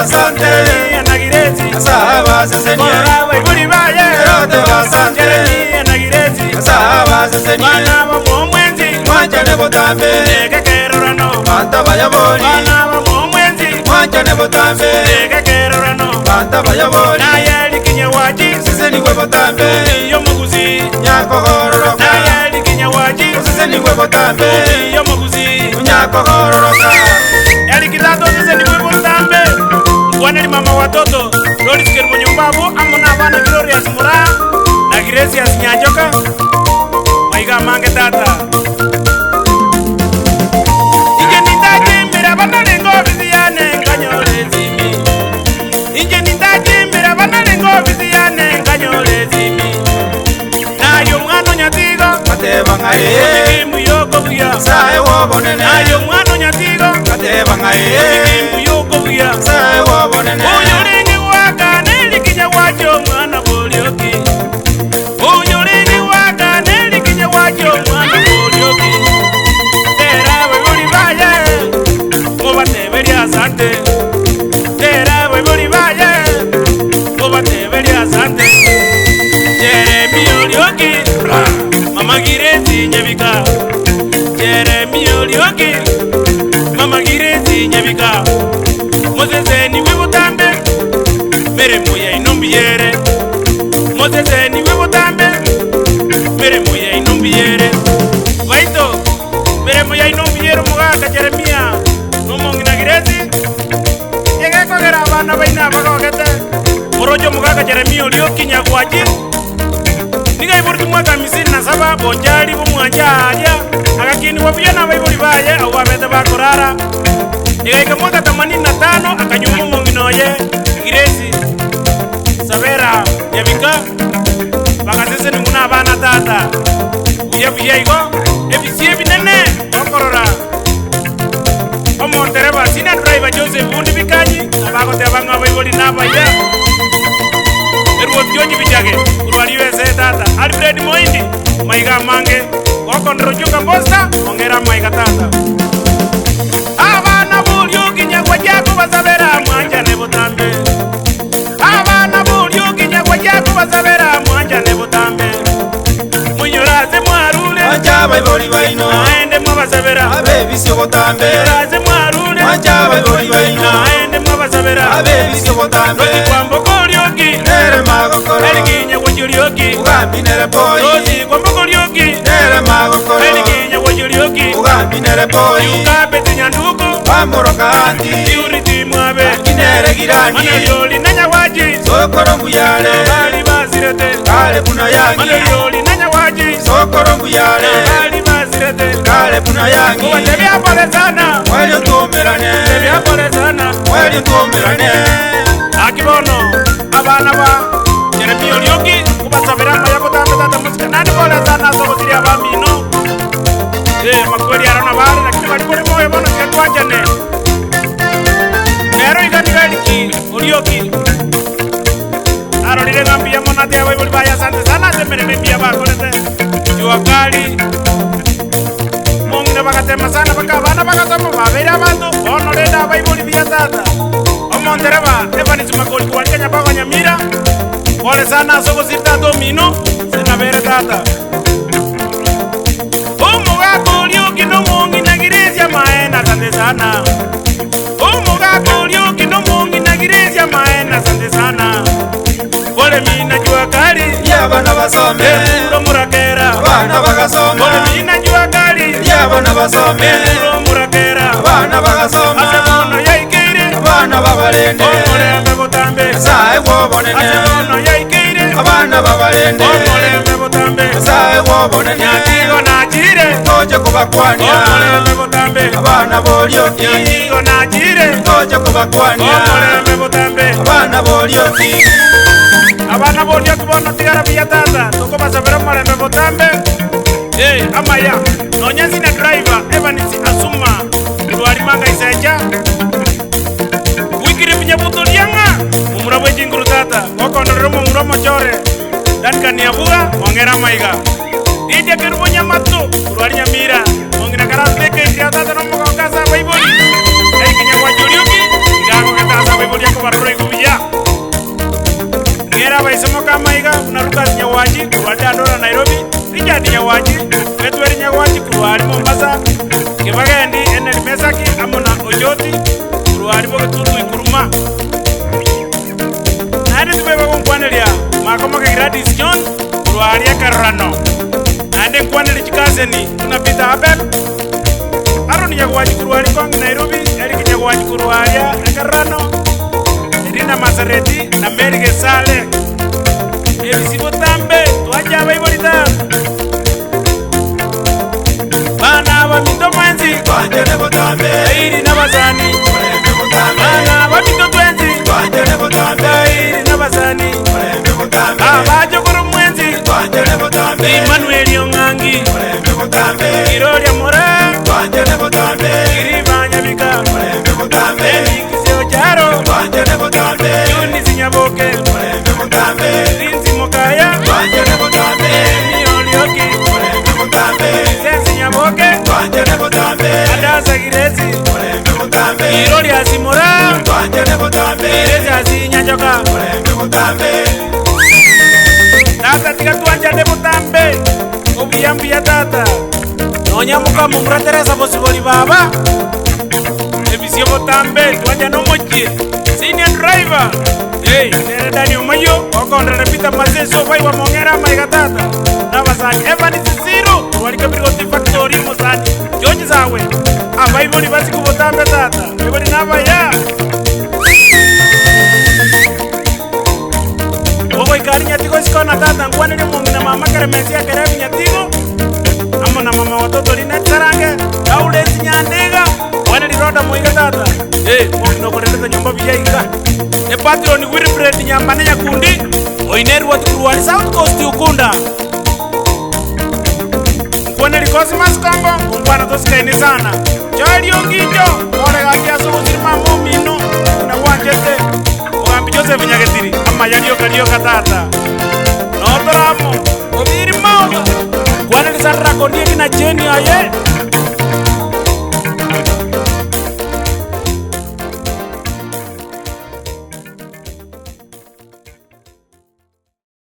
basante anagirezi asaba seseni Korawe buri baye Erote basante anagirezi asaba seseni Bana bomwenzi Mwanjane botambe Kekerorano Banta bayabori Bana bomwenzi Mwanjane botambe Kekerorano Banta bayabori Nayeli kinyawaji Seseni we botambe Yo muguzi Nyako hororoka Nayeli kinyawaji Seseni we botambe Yo muguzi Nyako hororoka Yali kitato seseni we botambe Mwana ni mama watoto Lori siker mnyumbabu Amona bana Glorious Mura Na Gracious Nyanjoka Maiga mange tata Inje nitaji mira bana lengo biziane Nganyole zimi Inje nitaji mira bana lengo biziane Nganyole zimi Na yo mwano nyatigo Kateba ngaye Kimu yoko buya Sae wobonene Na yo mwano nyatigo Kateba ngaye Kimu yoko buya Sae wobonene Uyolingi waka nelikinya wacho mwana bolioki Uyolingi waka nelikinya wacho mwana bolioki Tera we baye Moba tebeli asante Tera we baye Moba tebeli asante Jeremio lioki Mama gireti nyebika Jeremio lioki Mama gireti nyebika Mozezeni wibutambe Mere moya inombiere Mozezeni wibutambe Mere moya inombiere Vaito Mere moya inombiere mugaka Jeremia Numongi na gireti Yege kogera abana baina bakogete Morojo mugaka Jeremia ulioki nyagwaji Niga iburki mwaka misini na saba Bonjali bumwanja alia Agakini wabiyana waibuli baye Au wabete bakorara Ega mwaka 85 akanyuma monginoye Girezi Savera Yabika Bakasese nimuna abana tata Uyabuya igo Ebisie binene Okorora Omontereba Sina driver Joseph Undi bikanyi Abako tebanga waiboli nabaya Erwo Jonyi bijage Urwali USA tata Alfred Moindi Maiga mange Okondro Juga Bosta Ongera maiga tata Abana bulyoki nyagwa jako basabera mwanja ne botambe Abana bulyoki nyagwa jako basabera mwanja ne botambe Munyoraze mwarule Mwanja baiboli baino Aende mwabasabera Abebisyo botambe Munyoraze mwarule Mwanja baiboli baino Aende mwabasabera Abebisyo botambe Rozi kwamboko lyoki Nere magokoro Eligi nyagwa lyoki Ugambi nere boy Rozi kwamboko lyoki Nere magokoro Eligi nyagwa lyoki Ugambi nere boy Ukapete nyanduko Wamoroka andi Yuriti mwabe Kinere girani Manayoli nanyawaji Sokoro mbuyale Bali bazirete Kale buna yangi Manayoli nanyawaji Sokoro mbuyale Bali bazirete Kale buna yangi Uwa tebya pole sana Welyo ntumirane Tebya pole sana Welyo ntumirane Akibono Abana ba Jeremio lyoki Kubasabira mayako tambe tata musika Nani pole sana Sokotiri abamino Makweli arona bari Lakini bali kule moyo bono Sikatuajane Nero iganigaliki Olyoki Arolile ngambi ya monate ya waibuli baya sante sana Semene membia bako nete Juakali Mongine bakatema sana baka bana bakatomo Babiri abantu Ono leda waibuli bia tata Omontereba Evanis makoli kuwanika nyabaka nyamira Pole sana soko sita domino Sena bere tata Umugako olyoki no mongi na girezia maena sante sana Umugako olyoki no mongi na girezia maena sante sana Pole mina jua kali Yabana basome Muro murakera Bana bagasoma Pole mina jua kali Yabana basome Muro murakera Bana bagasoma Asemono ya ikiri Bana babalende Omole mbebo tambe Sae wobonene Asemono ya ikiri Bana babalende Omole mbebo tambe Sae wobonene Nyatigo na jire Koje kubakwania Omole mbebo tambe Bana bolyoki Nyatigo na jire Koje kubakwania Omole mbebo tambe Bana bolyoki Abana bolyo kubono tigara biya tata Toko basabira mole mbebo tambe Amaya Nonyezi na driver Evanisi Asuma Iwari manga iseja Wikiri pinyabuto lianga Umurabwe jinguru tata Wako noromo muromo chore Dan kaniabura Wangera maiga Ije kerubo nyamato Uruari nyamira Wangina karas beke Isia tata nomo kakasa Waiboli Dari kinya wajulioki Igago katasa Waiboli yako Lucas Nyawaji kurwa Dandora Nairobi, Richard Nyawaji Edward Nyawaji kurwa ali Mombasa, Kibagendi Enel Mesaki amona Ojoti kurwa ali Bogetutu Ikuruma. Nani tubeba kunkwanelia makoma ka Gladys John kurwa ali Karano. Nani nkwanelia chikazeni tunapita Abel Aaron Nyawaji kurwa ali Kong Nairobi, Eric Nyawaji kurwa ali Karano, Irina Mazareti na Mary Gesale. Ebisibo tambe tuaja baibolita bana bamito mwenzi Banjene botambe iri nabazani Mulembe botambe bana bamito mwenzi Banjene botambe iri nabazani Mulembe botambe abajogoro mwenzi Banjene botambe Emmanuel Yongangi Mulembe botambe Irolia Mora Banjene botambe iri banyabika Mulembe botambe Nikiseo Jaro Banjene botambe Yuni Sinyaboke Mulembe botambe Rinzi Mokaya Banjene botambe Miolioki Mulembe botambe Sensi Nyaboke Banjene botambe Adasa Girezi Mulembe botambe Irolia Simora Banjene botambe Girezi Nyanjoka Mulembe botambe Tata tika tuanjane butambe Obiyambiya tata Nonyamuka mumurateresa bosiboli baba Ebisye butambe tuanjane omochie Senior driver Hey, nere Dani Umayo Okondre Peter Mazeso Waiwa Mongera Maiga tata Nabasani Evan Zero Walika Brigoti Factory Mosani George Zawe Abaiboli basi kubutambe tata Eboli nabaya Ogo ikari nyatigo sikona tata Nkwanele mungi na mama Keremesi ya kerevi nyatigo Amo na mama watoto Linet Sarange Aulesi Nyandega Waneli roda moiga tata Hey, mungi nokoreleza nyomba viyaika Patroni Wilfred Nyambane Nyakundi Oineru watu kuruwani South Coast Ukunda Nkwaneli Cosmas Kombo Kumbwana tosikaini sana Joeli Ongijo Kore gajia subusirima mumino Na wanjete Ogambi Joseph Nyagetiri Ama yalio kalio katata Notoramo Obiri Mauga Nkwaneli Sandra Kondieki na Jenny Aye